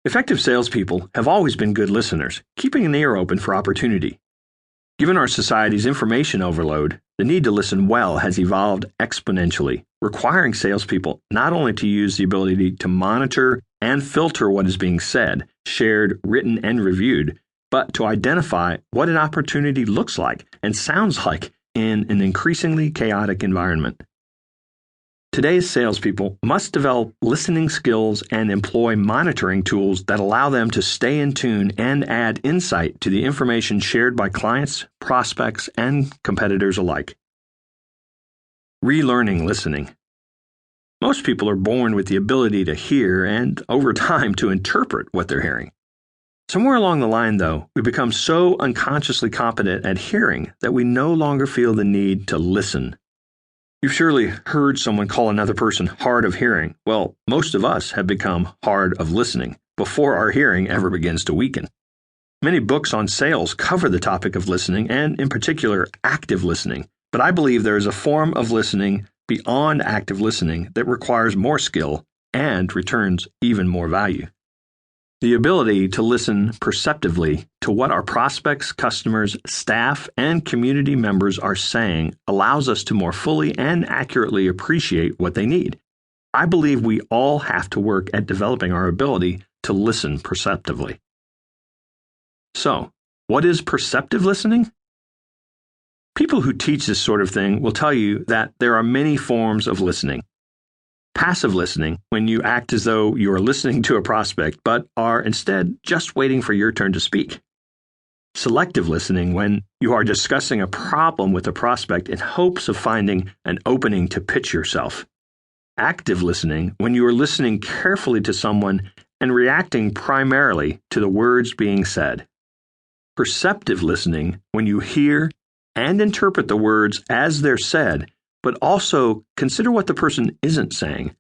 Effective salespeople have always been good listeners, keeping an ear open for opportunity. Given our society's information overload, the need to listen well has evolved exponentially, requiring salespeople not only to use the ability to monitor and filter what is being said, shared, written, and reviewed, but to identify what an opportunity looks like and sounds like in an increasingly chaotic environment. Today's salespeople must develop listening skills and employ monitoring tools that allow them to stay in tune and add insight to the information shared by clients, prospects, and competitors alike. Relearning listening. Most people are born with the ability to hear and, over time, to interpret what they're hearing. Somewhere along the line, though, we become so unconsciously competent at hearing that we no longer feel the need to listen. You've surely heard someone call another person hard of hearing. Well, most of us have become hard of listening before our hearing ever begins to weaken. Many books on sales cover the topic of listening and, in particular, active listening. But I believe there is a form of listening beyond active listening that requires more skill and returns even more value. The ability to listen perceptively to what our prospects, customers, staff, and community members are saying allows us to more fully and accurately appreciate what they need. I believe we all have to work at developing our ability to listen perceptively. So, what is perceptive listening? People who teach this sort of thing will tell you that there are many forms of listening. Passive listening, when you act as though you are listening to a prospect but are instead just waiting for your turn to speak. Selective listening, when you are discussing a problem with a prospect in hopes of finding an opening to pitch yourself. Active listening, when you are listening carefully to someone and reacting primarily to the words being said. Perceptive listening, when you hear and interpret the words as they're said, but also consider what the person isn't saying,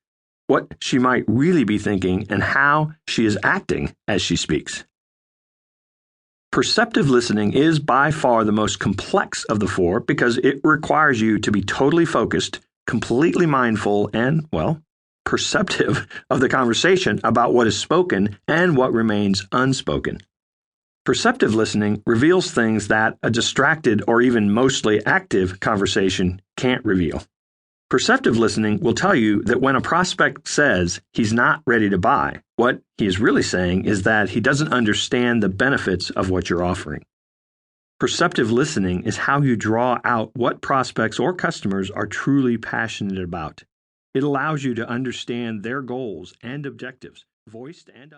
what she might really be thinking, and how she is acting as she speaks. Perceptive listening is by far the most complex of the four because it requires you to be totally focused, completely mindful, and, perceptive of the conversation about what is spoken and what remains unspoken. Perceptive listening reveals things that a distracted or even mostly active conversation can't reveal. Perceptive listening will tell you that when a prospect says he's not ready to buy, what he is really saying is that he doesn't understand the benefits of what you're offering. Perceptive listening is how you draw out what prospects or customers are truly passionate about. It allows you to understand their goals and objectives, voiced and